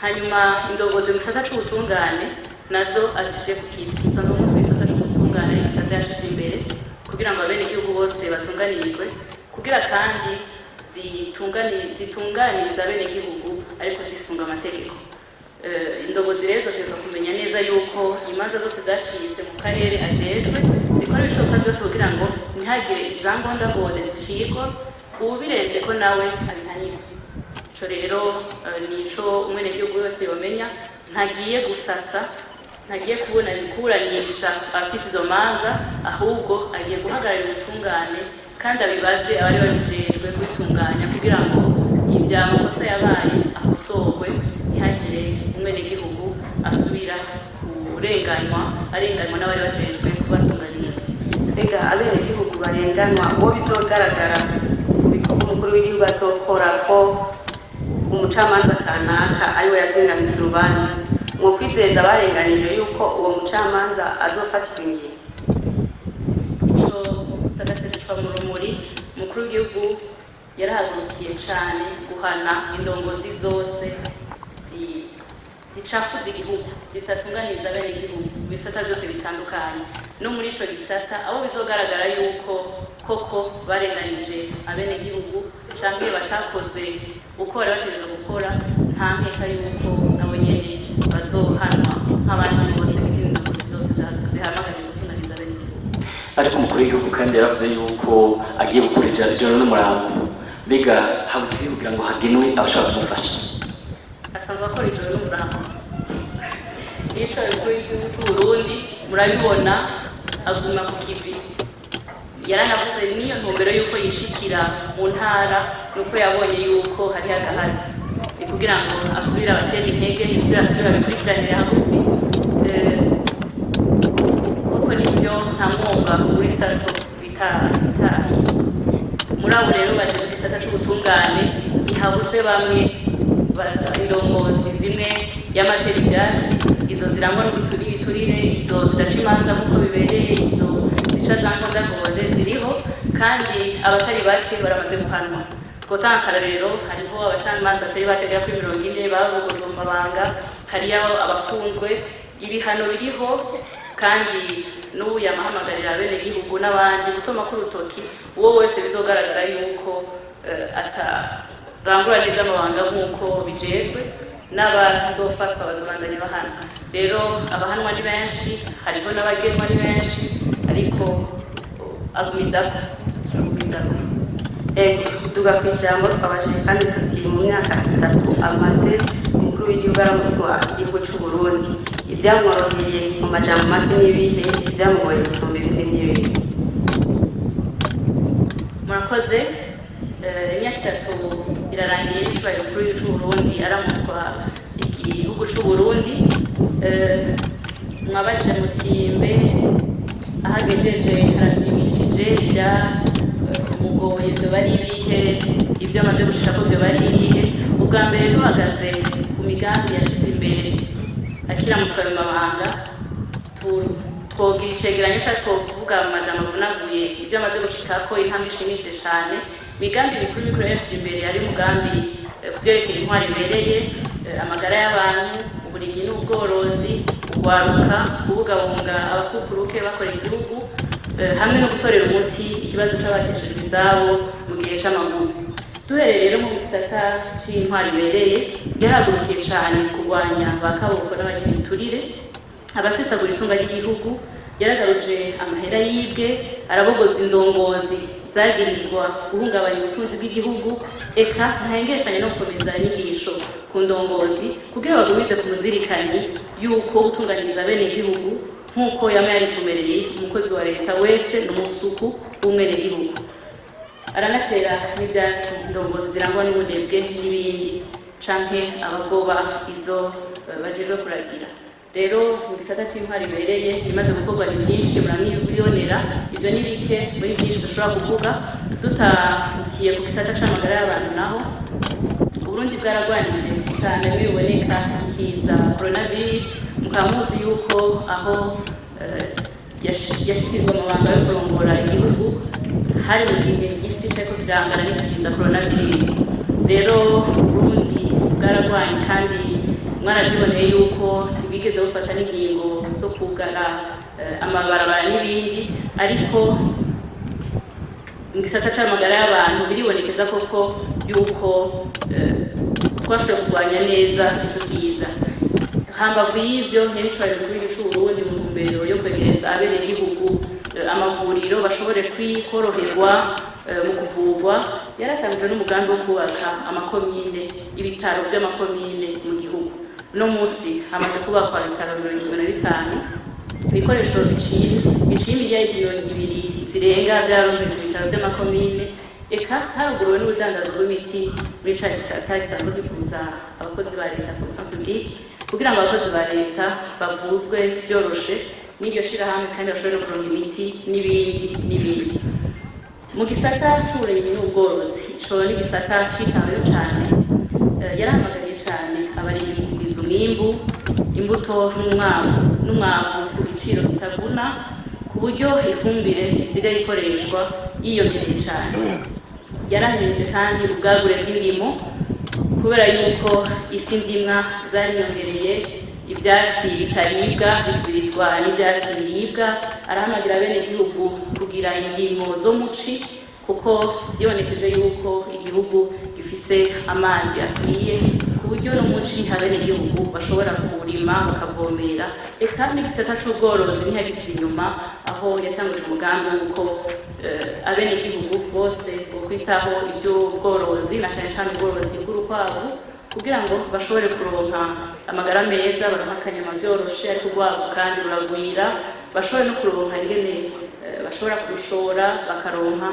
B: hanyuma indongozi mu gisata c'ubutungane nazo azishire ku kintu usanzwe umunsi w'isata c'ubutungane igisata yashize imbere kugira ngo abenegihugu bose batunganirirwe kugira kandi zitunganiriza abenegihugu ariko zisunga amategeko. indongozi rero zoteza kumenya neza yuko imanza zose zacitse mu karere ajejwe zikora ibishoboka byose kugira ngo ntihagire izangondagone zicikwa ubirenze ko nawe abihanirwa. ico rero nico umwenegihugu wese yomenya ntagiye gusasa ntagiye kuburanisha abafise izo manza ahubwo agiye guhagararira ubutungane kandi abibaze abari babijejwe kubitunganya kugira ngo ivya makosa yabaye akosorwe ntihagire umwenegihugu asubira kurenganywa n'abari bajejwe kubatunganiriza.
A: mbega abenegihugu barenganwa uwo bizogaragara umukuru w'igihugu umucamanza kanaka ariwe yazingamitse urubanza mu kwizeza abarenganije yuko uwo mucamanza azofatira ingingo.
B: ico sagaseseshwa mu rumuri umukuru w'igihugu yarahagurukiye cyane guhana indongozi zose zicafuza igihugu zitatunganiza bene igihugu bisata byose bitandukanye. No muri ico gisata abo bizogaragara yuko koko barenganije abene igihugu canke batakoze uko bari bategerezwa gukora, nta nkeka yuko nabo nyene bazohanwa nk'abandi bose izindi zose zihamagariye gutunganiza abene igihugu.
E: Ariko umukuru w'igihugu kandi yaravuze yuko agiye gukurikirana ijoro n'umurango, mbega habutse kugira ngo hagenwe abashobora kumufasha.
B: Asanzwe akora ijoro n'umurango. Yica umukuru w'igihugu c'Uburundi murabibona aguma ku kivi. Yaranavuze niyo ntumbero yuko yishikira mu ntara nuko yabonye yuko hari agahazi. Ni kugira ngo asubire abatera intege, kugira asubire abikurikiranire hagufi. Kuko nibyo nta mwonga uri sato bitahitse. Muri abo rero baje mu gisata c'ubutungane ntihabuze bamwe indongozi zimwe y'amatera ibyatsi, izo zirangwa n'ubuturire, izo zidaca imanza nk'uko bibereye, izo zica za ngondagode ziriho, kandi abatari bake baramaze guhanwa. Twotanga akarorero, hariho abacamanza batari bategera kuri 40 bavugurujwe mu mabanga, hariyo abafunzwe, ibihano biriho, kandi n'ubu yamahamagarira bene gihugu n'abandi gutoma ku rutoki uwo wese bizogaragara yuko atarangura neza amabanga nk'uko bijejwe, n'abazofatwa bazobandanya bahanwa. Rero abahanwa ni benshi, hariho n'abagenwa ni benshi, ariko agumizako
A: tuga ku ijambo twabaje kandi tuti mu myaka 3 amaze umukuru w'igihugu aramutwa igihugu c'Uburundi, ivyamworoheye mu majambo make n'ibihe, ivyamugoye gusumba ibindi n'ibihe.
B: Murakoze. Imyaka 3 irarangiye ishobora umukuru w'igihugu c'Uburundi aramutswa igihugu c'Uburundi. Mwabajije mutimbe ahagejeje harashimishije ibya umugoye byo bari ibihe, ibyo amaze gushika ko byo bari ibihe. Ubwa mbere duhagaze ku migambi yashitse imbere akiramutswa mu mabanga, twogira icegeranyo cyo twovuga mu majambo avunaguye ibyo amaze gushika ko intambwe ishimishije cyane. Migambi mikuru mikuru yashitse imbere ari mugambi kuvyerekeye intwari ibereye, amagara y'abantu, uburimyi n'ubworozi, ugwaruka, kubungabunga abakukuruke bakora igihugu, hamwe no gutorera umuti ikibazo c'abateshejwe izabo mu gihe c'amagumu. Duhereye rero mu gisata c'intwari ibereye, yarahagurukiye cane kurwanya bakaboko n'abanyagiturire, abasesagura itunga ry'igihugu, yaragaruje amahera yibwe, arabogoza indongozi zagirizwa guhungabanya ubutunzi bw'igihugu, eka ntahengeshanye no gukomeza inyigisho ku ndongozi kugira bagumize ku muzirikani yuko utunganiriza bene igihugu nk'uko yama yarikumereye umukozi wa leta wese n'umusuku w'umwenegihugu. Aranatera n'ibyatsi indongozi zirangwa n'ubunebwe n'ibindi canke abagoba izo bajejwe kuragira. Rero mu gisata cy'intwari ibereye bimaze gukorwa ni byinshi, muramwibonera ivyo ni bike muri byinshi dushobora kuvuga. Dutakiye ku gisata c'amagara y'abantu naho Uburundi bwaragwanije cyane biboneka kiza coronavirus, mukamuzi yuko aho yashikizwa amabanga yo kurongora igihugu hari mu gihe isi cyako kirangana n'ikiza coronavirus. Rero Uburundi bwaragwanye kandi mwarajiboneye yuko bigeze bufata n'ingingo zo kugara amabarabara n'ibindi, ariko mu gisata c'amagara y'abantu biribonekeza koko yuko twashoboye kurwanya neza ico kiza. Hambavu y'ivyo ntibishobora kubiri c'Uburundi mu ntumbero yo kwegereza abenegihugu amavuriro bashobore kwikoroherwa mu kuvurwa, yaratanzwe n'umugambi wo kubaka amakomine, ibitaro vy'amakomine mu gihugu. No musi hamaze kubakwa ibitaro 25, ibikoresho biciye miliyoni 2 zirenga vyaronkejwe ibitaro vy'amakomine, eka haruguruwe n'ubudandazo bw'imiti muri ca gisata gisanzwe gifuza abakozi ba leta fonction publique kugira ngo abakozi ba leta bavuzwe vyoroshe n'iryo shirahamwe kandi bashobore kuronka imiti n'ibindi. Mu gisata c'uburimyi n'ubworozi, ico ni gisata citaweho cane yarahamagariye cyane abarimyi kugwiza umwimbu, imbuto n'umwavu ku giciro kitavuna, ku buryo ifumbire isigaye ikoreshwa yiyongereye cyane. Yarahimirije kandi ubwagure bw'indimo kubera yuko isi ndimwa zariyongereye, ibyatsi bitaribwa bisubirizwa n'ibyatsi biribwa. Arahamagira bene igihugu kugira indimo zo muci kuko byibonekeje yuko igihugu gifise amazi akwiye ku buryo no muci habene igihugu bashobora kurima bakavomera. Eka n'igisata c'ubworozi ntihagisize inyuma, aho yatanguje umugambi w'uko abene igihugu bose bokwitaho iby'ubworozi na cyane cyane ubworozi bw'urukwavu kugira ngo bashobore kuronka amagara meza, baronka akanyama byoroshe ariko urwavu kandi ruragwira, bashobore no kuronka ingene bashobora kurushora bakaronka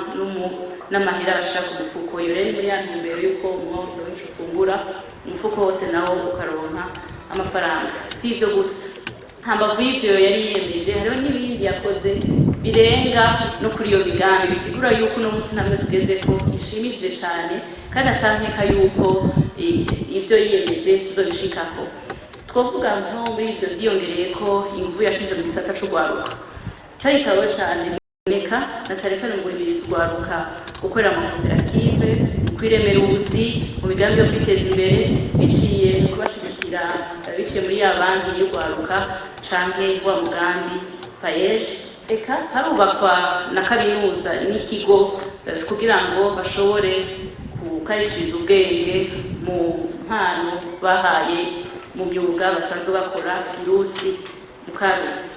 B: n'amahera bashaka ku mufuko. Iyo rero muri ya ntumbero y'uko umworozi w'icyo ufungura umufuko wose nawo ukaronka amafaranga. Si ibyo gusa, nta mbavu y'ibyo yari yiyemeje, hariho n'ibindi yakoze birenga no kuri iyo migambi, bisigura yuko uno munsi namwe tugeze ko ishimije cyane kandi atankeka yuko ibyo yiyemeje tuzobishikako. Twavuga nko muri ibyo byiyongereye ko ingufu yashize mu gisata c'urwaruka cyaritaweho cyane boneka na cyane cyane ngo ibiri turwaruka gukorera mu koperative, kwiremera ubuzi mu migambi yo kwiteza imbere biciye kubashigikira biciye muri ya banki y'urwaruka canke wa mugambi payeje. Eka harubakwa na kaminuza n'ikigo kugira ngo bashobore gukarishiriza ubwenge mu mpano bahaye mu myuga basanzwe bakora irusi mu Karusi.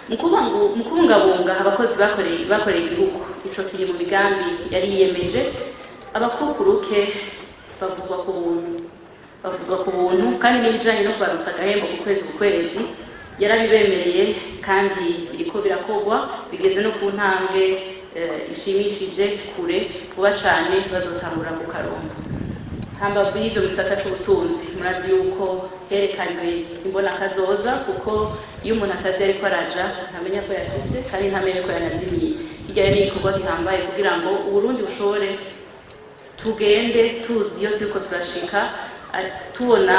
B: Mu kubungabunga abakozi bakoreye igihugu, ico kiri mu migambi yari yiyemeje. Abakukuruke bavuzwa ku buntu kandi n'ibijanye no kubaronsa agahembo ku kwezi yarabibemereye kandi biriko birakorwa, bigeze no ku ntambwe ishimishije kure vuba cyane bazotangura ku karonso. Hambavu y'ivyo gisata c'ubutunzi, murazi yuko herekanywe imbona kazoza kuko iyo umuntu atazi ariko araja ntamenya ko yashitse kandi ntamenye ko yanazimiye. Hirya ni igikorwa gihambaye kugira ngo Uburundi bushobore tugende tuzi iyo turiko turashika, tubona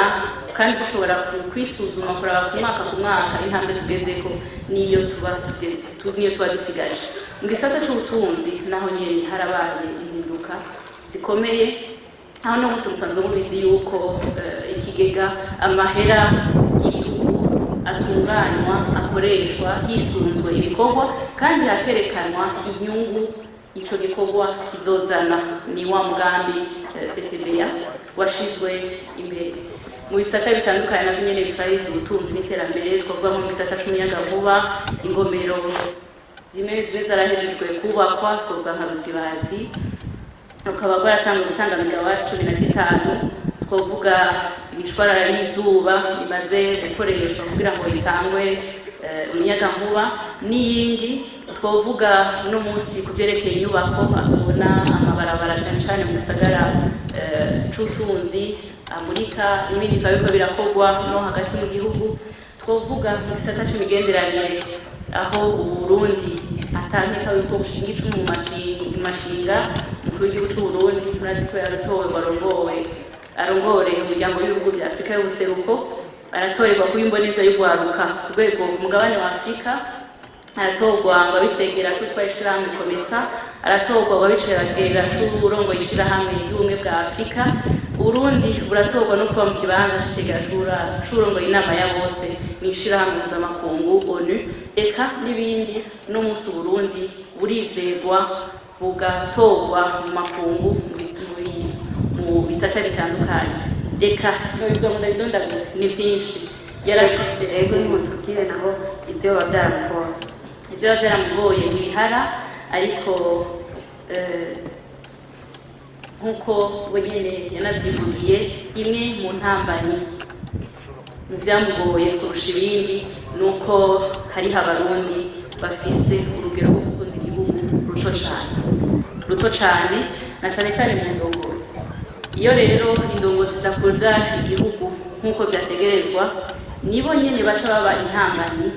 B: kandi dushobora kwisuzuma kuraba ku mwaka intambwe tugezeko niyo tuba dusigaje. Mu gisata c'ubutunzi naho nyene harabaye impinduka zikomeye, aho no musi musanzwe mubizi yuko ikigega amahera y'igihugu atunganywa akoreshwa hisunzwe ibikorwa kandi hakerekanwa inyungu ico gikorwa kizozana. Ni wa mugambi PTBA washizwe imbere mu bisata bitandukanye navyo nyene bisariza ubutunzi n'iterambere. Twavuga mu gisata c'umuyagankuba, ingomero zimwe zarahejejwe kubakwa, twavuga nka Ruzibazi ukaba rwaratangwa gutanga megawati 15. Twavuga imishwarara y'izuba imaze gukoreshwa kugira ngo itangwe umuyagankuba n'iyindi. Twavuga no munsi kuvyerekeye inyubako, atubona amabarabara cyane mu gisagara c'ubutunzi amurika n'ibindi kabiko birakorwa no hagati mu gihugu. Twavuga mu gisata c'imigenderanire, aho Uburundi atankeka yuko bushinga icumu mu mashinga umukuru w'igihugu c'Uburundi murazi ko yaratowe arongore umuryango w'ibihugu vya Afrika y'ubuseruko, aratorerwa kuba imboneza y'urwaruka ku rwego umugabane wa Afrika, aratorwa ngo abicegera c'utwa ishirahamwe Komesa, aratorwa ngo abicegera c'uburongo ishirahamwe y'ubumwe bwa Afrika. Uburundi buratorwa no kuba mu kibanza c'icegera c'uburongo inama ya bose n'ishirahamwe mpuzamakungu ONU. Eka n'ibindi. No munsi Burundi burizegwa bugatorwa mu makungu mu bisata bitandukanye. Eka sinabidonda ni byinshi yarashyize rero nimutubwire naho ibyo byaramugoye wihara, ariko nk'uko we nyine yanabyivugiye, imwe mu ntambanyi mu byamugoye kurusha ibindi ni uko hariho Abarundi bafise urugero rwo gukunda igihugu ruto cyane na cyane cyane mu ndongozi. Iyo rero indongozi zidakunda igihugu nk'uko byategerezwa, nibo nyine baca baba intambanyi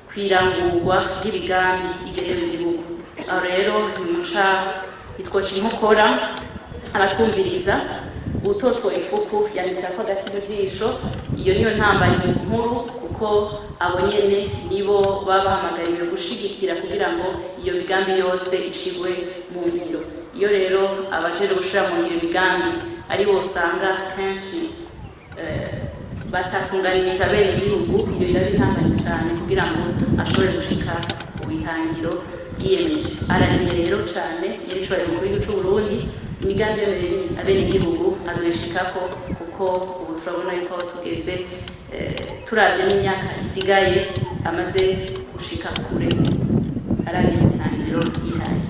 B: kwirangurwa ry'imigambi igerera igihugu. Aho rero nimuca itwoca inkokora abatwumviriza utoso ifuku yanditse ko agati mu jisho. Iyo niyo ntambanyi nkuru kuko abo nyene nibo baba bahamagariwe gushigikira kugira ngo iyo migambi yose ishigwe mu ngiro. Iyo rero abajere gushira mu ngiro migambi ari bo usanga kenshi batatunganije abene igihugu, iyo irabintambanye cyane kugira ngo ashobore gushika uwihangiro yiyemeje. Ararimye rero cyane yishore mu gihugu cy'u Burundi imigambi abene igihugu azoyishikako kuko ubu turabona yuko tugeze turavye n'imyaka isigaye amaze gushika kure. Ararimye intangiro yihaye.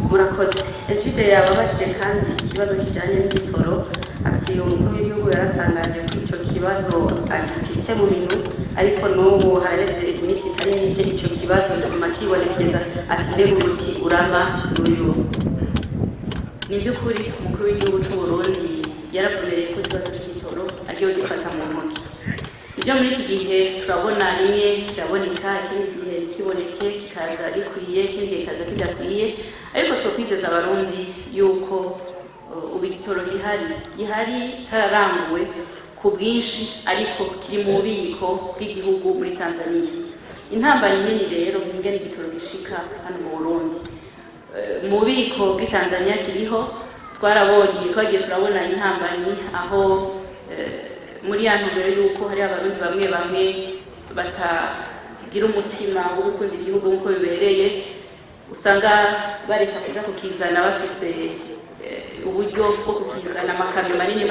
A: Murakoze. Ejide yababajije kandi ikibazo kijanye n'ibitoro, ati umukuru w'igihugu yaratangaje ko ico kibazo agifise mu bintu, ariko n'ubu hareze iminsi itari mike ico kibazo gituma kibonekeza. Ati mbega uti urama n'uyu. Ni by'ukuri umukuru w'igihugu cy'u Burundi yaravumereye ko ikibazo cy'ibitoro agiye gifata mu ntoki. Ibyo muri iki gihe turabona rimwe kiraboneka, ikindi gihe kiboneke kikaza gikwiye, ikindi gihe kikaza kidakwiye, ariko twokwizeza abarundi yuko ubu igitoro gihari cyararanguwe ku bwinshi, ariko kiri mu bubiko bw'igihugu muri Tanzania. Intambanyi nini rero ingene igitoro gishika hano mu Burundi. Mu bubiko bw'i Tanzania kiriho, twagiye turabona intambanyi aho muri ya ntumbero yuko hari abarundi bamwe batagira umutima wo gukunda igihugu nk'uko bibereye, usanga bareka kuja kukizana bafise uburyo bwo kukizana amakamyo manini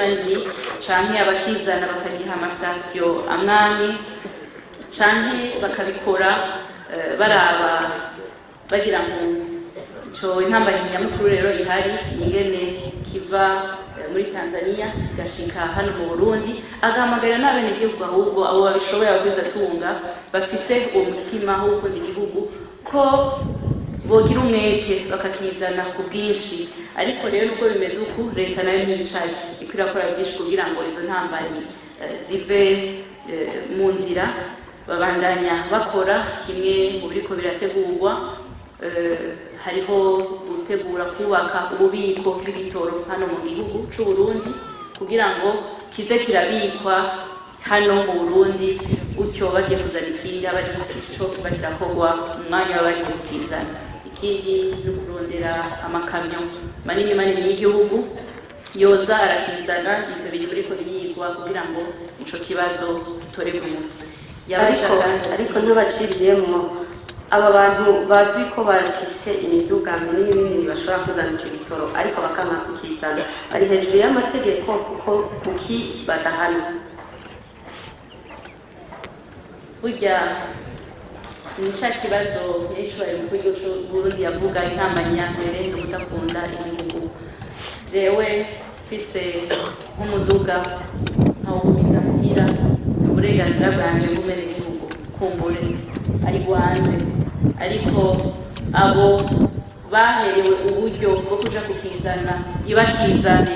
A: canke abakizana bakagiha amasitasiyo amwami canke bakabikora baraba bagira mpunzi. Ico intambanyi nyamukuru rero ihari ingene kiva muri Tanzania gashika hano mu Burundi, agahamagarira n'abene igihugu ahubwo abo babishoboye abagwiza tunga bafise umutima wo gukunda igihugu ko bogira umwete bakakizana ku bwinshi. Ariko rero nubwo bimeze uku, leta nayo ntiyicaye, ikwirakora byinshi kugira ngo izo ntambanyi zive mu nzira. Babandanya bakora kimwe mu biriko birategurwa, hariho gutegura kubaka ububiko bw'ibitoro hano mu gihugu cy'u Burundi kugira ngo kize kirabikwa hano mu Burundi, gutyo bagiye kuzana ikindi abari ico bakirakorwa mu mwanya bari kukizana. Ikindi no kurondera amakamyo manini y'igihugu yoza arakizana ivyo biri biriko birigwa kugira ngo ico kibazo gitorerwe umuti. Ariko ntibaciriyemo aba bantu bazwi ko bafise imiduga minini bashobora kuzana ico gitoro ariko bakama kukizana, bari hejuru y'amategeko kuko kuki badahana. Burya ni ca kibazo yishwaye mu buryo Burundi yavuga intambanyi ya mbere no kudakunda igihugu. Jewe mfise nk'umuduga nkawubiza muhira, uburenganzira bwanje bumene igihugu kumbure ari rwanje, ariko abo baherewe uburyo bwo kuja kukizana ibakizane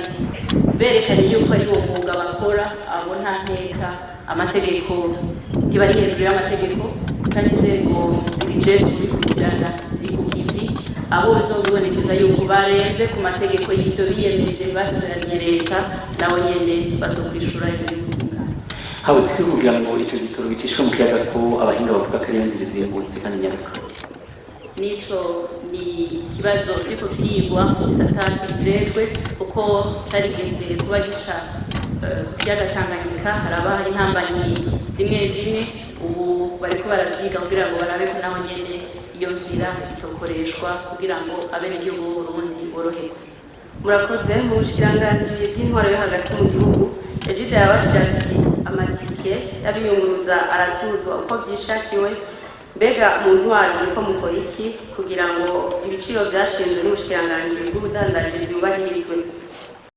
A: berekanye yuko ari uwo mwuga bakora, abo nta nteka amategeko ntibari hejuru y'amategeko, kandi inzego zibijejwe kubikurikirana ziri ku kivi. Abo bizobibonekeza yuko barenze ku mategeko y'ivyo biyemeje basezeraniye leta, nabo nyene bazokwishura ivyo bivuga.
E: Habutse kugira ngo ico gitoro gicishwe mu kiyaga ko abahinga bavuga ko ari nzira zihuse kandi nyaruka.
B: Nico ni ikibazo kiriko kirigwa mu gisata kijejwe kuko carigeze kuba gica kiyaga Tanganyika, haraba hari intambanyi zimwe ubu bariko baravyiga kugira ngo barabe ko naho nyene iyo nzira itokoreshwa kugira ngo abenegihugu b'u Burundi boroherwe.
A: Murakoze. Mu bushikiranganji bw'intwaro yo hagati mu gihugu, Ejide yabajije ati amatike y'abiyunguruza aratuzwa uko vyishakiwe, mbega mu ntwaro niko mukora iki kugira ngo ibiciro vyashinzwe n'ubushikiranganji bw'ubudandaji vyubahirizwe?